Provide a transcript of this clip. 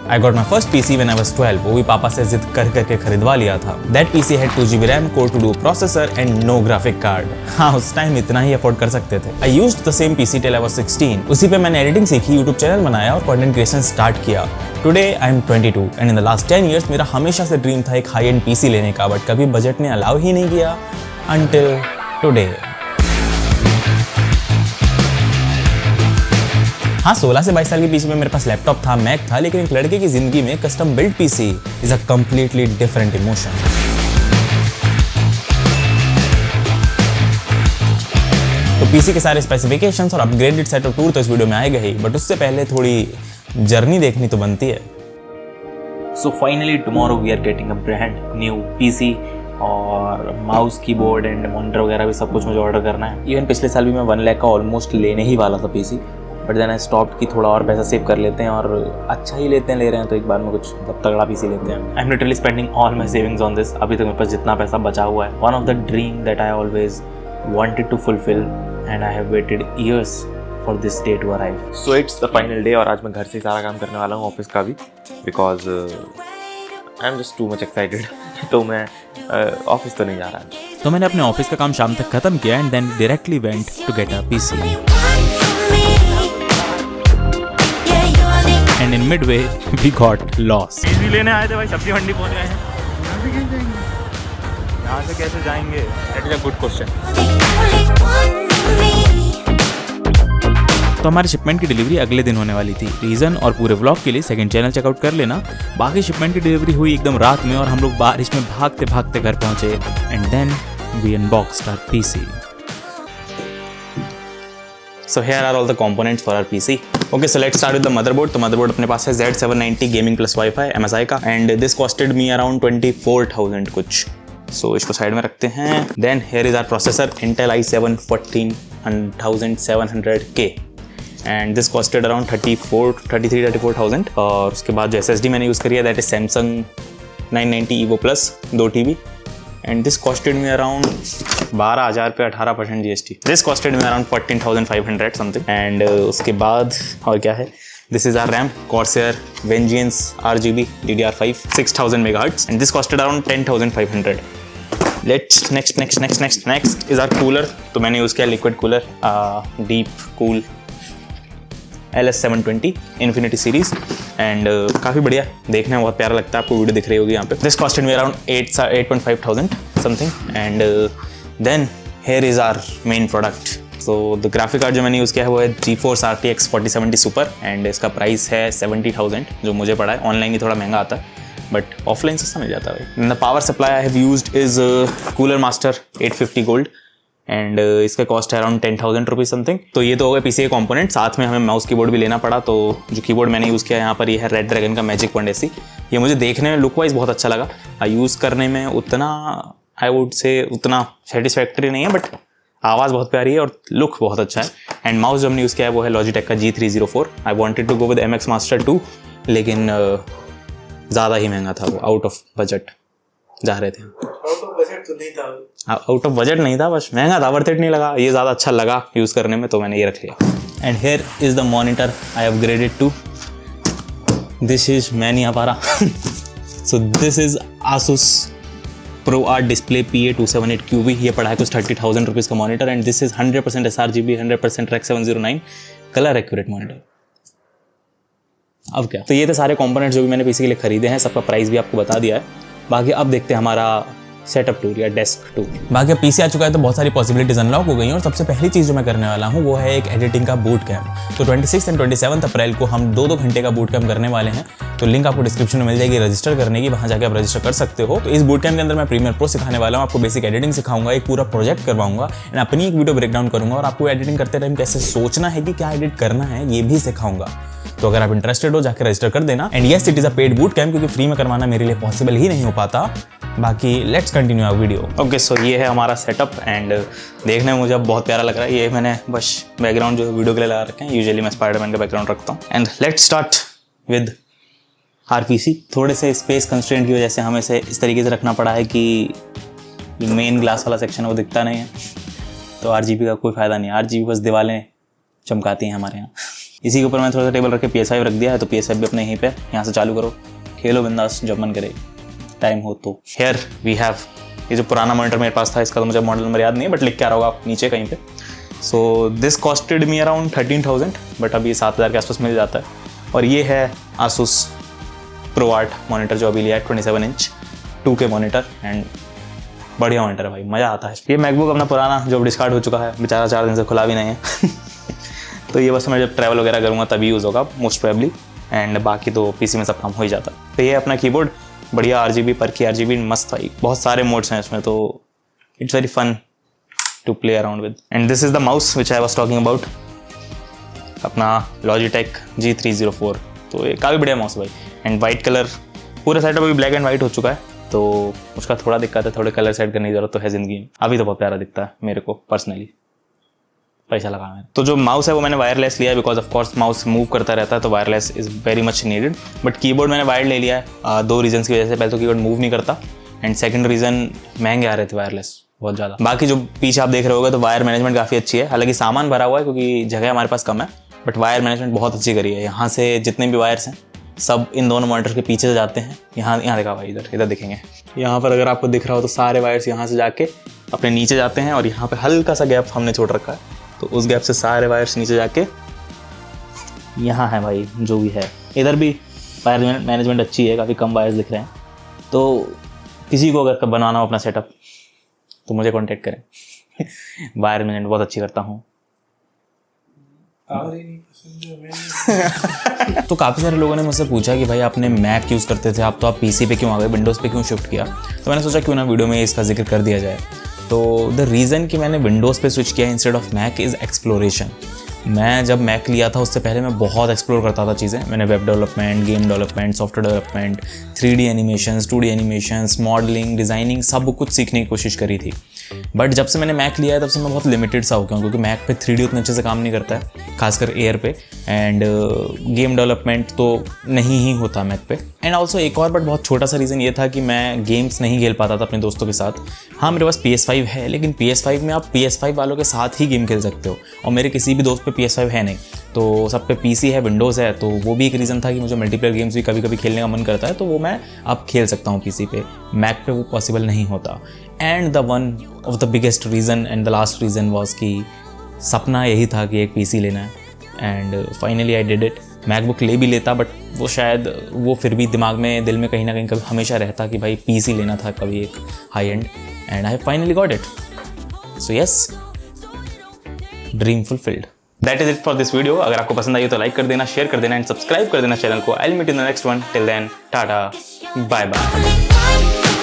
I got my first PC when I was 12, वो भी पापा से जिद कर करके खरीदवा लिया था। That PC had 2GB RAM, Core 2 Duo processor and no graphic card। हाँ, उस टाइम इतना ही अफोर्ड कर सकते थे। I used the same PC till I was 16। उसी पे मैंने एडिटिंग सीखी, YouTube चैनल बनाया और कंटेंट क्रिएशन स्टार्ट किया। Today I am 22 and in the last 10 years मेरा हमेशा से ड्रीम था एक हाई एंड PC लेने का, बट कभी बजट ने अलाउ ही नहीं किया until today। हाँ, 16 से 22 साल के पीछे में मेरे पास लैपटॉप था, मैक था, लेकिन एक लड़के की जिंदगी में custom build PC is a completely different emotion. तो पीसी के सारे स्पेसिफिकेशंस और अपग्रेडेड सेटअप टूर तो इस वीडियो में आएगा ही, बट उससे पहले थोड़ी जर्नी देखनी तो बनती है। So finally tomorrow we are getting a brand new PC और माउस कीबोर्ड एंड मॉनिटर वगैरह भी सब कुछ मुझे ऑर्डर करना है। इवन पिछले साल भी मैं 1 लाख का ऑलमोस्ट लेने ही वाला था PC, but then I stopped कि थोड़ा और पैसा सेव कर लेते हैं और अच्छा ही ले रहे हैं तो एक बार में कुछ मतलब तगड़ा पीसी लेते हैं। I am literally spending all my savings on this. अभी तक मेरे पास जितना पैसा बचा हुआ है, one of the dream that I always wanted to fulfil and I have waited years for this day to arrive. So it's the final day और आज मैं घर से सारा काम करने वाला हूँ, ऑफिस का भी, because I am just too much excited. तो मैं ऑफिस तो नहीं जा रहा। तो मैंने अपने ऑफिस का काम शाम तक खत्म किया and then directly went to get a PC. And in midway, we got lost. PC लेने आए थे भाई, सब्जी मंडी पहुंच गए हैं। यहाँ से कैसे जाएंगे? That is a good question. तो हमारे शिपमेंट की डिलीवरी अगले दिन होने वाली थी। रीज़न और पूरे व्लॉग के लिए सेकंड चैनल चेकआउट कर लेना। बाकी शिपमेंट की डिलीवरी हुई एकदम रात में और हम लोग बारिश में भागते भागते घर पहुंचे and then we unboxed our PC. So here are all the components for our PC. Okay, so let's start with the motherboard. तो motherboard अपने पास है Z790 Gaming Plus Wi-Fi MSI का and this costed me around 24,000 कुछ। So इसको side में रखते हैं। Then here is our processor Intel i7 14700K and this costed around 34,000 और उसके बाद जो SSD मैंने यूज़ करी है that is Samsung 990 EVO Plus 2 TB and this costed me around 12,000 पे 18% GST. This costed me around 14,500 something and उसके बाद और क्या है, this is our RAM Corsair Vengeance RGB DDR5 6000 MHz and this costed around 10,500. Let's next is our cooler. तो मैंने use किया liquid cooler Deep Cool LS720 Infinity Series and काफ़ी बढ़िया, देखने में बहुत प्यारा लगता है, आपको वीडियो दिख रही होगी यहाँ पे। This costed me around 8.5,000 something and then here is our main product. So the graphic card जो मैंने यूज़ किया है वो है GeForce RTX 4070 सुपर एंड इसका प्राइस है 70,000 जो मुझे पड़ा है। ऑनलाइन ही थोड़ा महंगा आता है बट ऑफलाइन सस्ता मिल जाता है। The power supply I have used is cooler master 850 gold and इसका कॉस्ट है अराउंड 10,000 रुपीज़ समथिंग। तो ये तो हो गए पीसी के कंपोनेंट, साथ में हमें माउस कीबोर्ड भी लेना पड़ा। तो जो कीबोर्ड मैंने यूज़ किया यहाँ पर ये है रेड ड्रैगन का मैजिक पॉइंट AC। ये मुझे देखने में लुक वाइज बहुत अच्छा लगा, यूज़ करने में उतना आई वुड से उतना सेटिस्फैक्ट्री नहीं है बट आवाज़ बहुत प्यारी है और लुक बहुत अच्छा है। एंड माउस जो हमने यूज़ किया है वो है लॉजिटेक का G304। I wanted to go with MX Master 2 लेकिन ज़्यादा ही महंगा था, वो आउट ऑफ बजट जा रहे थे। आउट ऑफ बजट नहीं था, बस महंगा था, वर्थ इट नहीं लगा। ये ज़्यादा अच्छा लगा यूज़ करने में तो मैंने ये रख लिया। And here is the monitor I upgraded to, this is मैं नहीं आ पा रहा so this is Asus ProArt Display PA278QB। ये पड़ा है कुछ 30,000 रुपीज़ का monitor and this is 100% sRGB 100% Rec 709 colour accurate monitor. अब क्या, तो ये थे सारे कंपोनेंट्स जो भी मैंने पीसी के लिए खरीदे हैं, सबका प्राइस भी आपको बता दिया है। बाकी अब देखते हैं हमारा सेटअप टूर या डेस्क टूर। बाकी अब पीसी आ चुका है तो बहुत सारी पॉसिबिलिटीज अनलॉक हो गई हैं और सबसे पहली चीज़ जो मैं करने वाला हूँ वो है एक एडिटिंग का बूट कैम्प। तो 26 एंड 27 अप्रैल को हम 2-2 घंटे का बूट कैम्प करने वाले हैं। तो लिंक आपको डिस्क्रिप्शन में मिल जाएगी रजिस्टर करने की, वहाँ जाकर आप रजिस्टर कर सकते हो। तो इस बूट कैम्प के अंदर मैं प्रीमियर प्रो सिखाने वाला हूँ, आपको बेसिक एडिटिंग सिखाऊंगा, एक पूरा प्रोजेक्ट करवाऊंगा एंड अपनी एक वीडियो ब्रेकडाउन करूंगा और आपको एडिटिंग करते टाइम कैसे सोचना है कि क्या एडिट करना है ये भी सिखाऊंगा। तो अगर आप इंटरेस्टेड हो जाकर रजिस्टर कर देना। And yes it is a paid boot camp क्योंकि फ्री में करवाना मेरे लिए पॉसिबल ही नहीं हो पाता। बाकी let's continue our video. Okay, so ये है हमारा सेटअप एंड देखने में मुझे अब बहुत प्यारा लग रहा है। ये मैंने बस बैकग्राउंड जो वीडियो के लिए लगा रखे हैं, यूजुअली मैं स्पाइडरमैन का बैकग्राउंड रखता हूँ। And let's start with RPC. थोड़े से स्पेस कंस्ट्रेंट की वजह से हमें इसे इस तरीके से रखना पड़ा है कि ये मेन ग्लास वाला सेक्शन है वो दिखता नहीं है, तो आरजीबी का कोई फ़ायदा नहीं है। आरजीबी बस दीवारें चमकाती हैं हमारे यहाँ। इसी के ऊपर मैंने थोड़ा सा टेबल रख के PS5 रख दिया है, तो PS5 भी अपने यहीं पे यहाँ से चालू करो, खेलो बिंदास जब मन करे, टाइम हो तो। हेयर वी हैव ये जो पुराना मॉनिटर मेरे पास था, इसका तो मुझे मॉडल नंबर याद नहीं है, बट लिख के आ रहा होगा आप नीचे कहीं पे। So this costed me around 13,000, but अभी 7,000 के आसपास मिल जाता है। और ये है Asus ProArt मॉनिटर जो अभी लिया है, 27 इंच 2K मॉनिटर, एंड बढ़िया मॉनिटर है भाई, मज़ा आता है। ये मैकबुक अपना पुराना जो डिस्कार्ड हो चुका है, बेचारा 4 दिन से खुला भी नहीं है तो ये बस मैं जब ट्रैवल वगैरह करूँगा तभी यूज़ होगा मोस्ट प्रोबेबली, एंड बाकी तो पीसी में सब काम हो ही जाता है। तो ये अपना कीबोर्ड, बढ़िया RGB पर की RGB मस्त भाई, बहुत सारे मोड्स हैं इसमें, तो it's very fun to play around with. And this is the mouse which I was talking about, अपना Logitech G304, तो ये काफ़ी बढ़िया माउस भाई। एंड वाइट कलर, पूरा सेटअप अभी ब्लैक एंड वाइट हो चुका है, तो उसका थोड़ा दिक्कत है, थोड़े कलर सेट करने की जरूरत तो है ज़िंदगी में। अभी तो बहुत प्यारा दिखता है मेरे को पर्सनली, पैसा लगा मैंने। तो जो माउस है वो मैंने वायरलेस लिया है, because of course mouse move करता रहता है, तो wireless is very much needed. But keyboard मैंने वायर्ड ले लिया है 2 रीजन्स की वजह से। पहले तो कीबोर्ड मूव नहीं करता, एंड सेकंड रीज़न महंगे आ रहे थे वायरलेस बहुत ज़्यादा। बाकी जो पीछे आप देख रहे होगे तो वायर मैनेजमेंट काफ़ी अच्छी है, हालांकि सामान भरा हुआ है क्योंकि जगह हमारे पास कम है, बट वायर मैनेजमेंट बहुत अच्छी करी है। यहाँ से जितने भी वायर्स हैं सब इन दोनों मॉनिटर के पीछे से जाते हैं। यहाँ देखा भाई, इधर दिखेंगे, यहाँ पर अगर आपको दिख रहा हो तो सारे वायर्स यहाँ से जाके अपने नीचे जाते हैं, और यहाँ पे हल्का सा गैप हमने छोड़ रखा है, तो उस गैप से सारे वायर्स नीचे जाके यहाँ है भाई जो भी है। इधर भी वायर मैनेजमेंट अच्छी है, काफ़ी कम वायर्स दिख रहे हैं। तो किसी को अगर बनवाना हो अपना सेटअप तो मुझे कॉन्टेक्ट करें वायर मैनेजमेंट बहुत अच्छी करता हूँ। तो काफ़ी सारे लोगों ने मुझसे पूछा कि भाई आपने मैक यूज़ करते थे, आप तो आप पीसी पे क्यों आ गए, विंडोज़ पे क्यों शिफ्ट किया। तो मैंने सोचा क्यों ना वीडियो में इसका जिक्र कर दिया जाए। तो द रीज़न कि मैंने विंडोज़ पे स्विच किया instead of Mac is exploration. मैं जब मैक लिया था उससे पहले मैं बहुत एक्सप्लोर करता था चीज़ें। मैंने web development, game development, software development, 3D animations, 2D animations, modelling, designing, सब कुछ सीखने की कोशिश करी थी। बट जब से मैंने मैक लिया है तब से मैं बहुत लिमिटेड सा हो गया हूँ, क्योंकि मैक पे 3D उतने अच्छे से काम नहीं करता है, खासकर एयर पे, एंड गेम डेवलपमेंट तो नहीं ही होता मैक पे। एंड ऑल्सो एक और बट बहुत छोटा सा रीज़न ये था कि मैं गेम्स नहीं खेल पाता था अपने दोस्तों के साथ। हाँ मेरे पास PS5 है, लेकिन PS5 में आप PS5 वालों के साथ ही गेम खेल सकते हो, और मेरे किसी भी दोस्त पे PS5 है नहीं, तो सब पे PC है, विंडोज़ है। तो वो भी एक रीज़न था कि मुझे मल्टीप्लेयर गेम्स भी कभी कभी खेलने का मन करता है, तो वो मैं अब खेल सकता हूँ PC पे। मैक पे वो पॉसिबल नहीं होता। And the one of the biggest reason and the last reason was कि सपना यही था कि एक PC लेना है, and finally I did it. MacBook ले भी लेता, बट वो शायद वो फिर भी दिमाग में, दिल में कहीं ना कहीं कभी हमेशा रहता कि भाई PC लेना था कभी एक high and, and I finally got it. So yes, dream fulfilled. That is it for this video. अगर आपको पसंद आई तो लाइक कर देना, शेयर कर देना, एंड सब्सक्राइब कर देना चैनल को। I will meet in the next one. Till then tata, bye bye.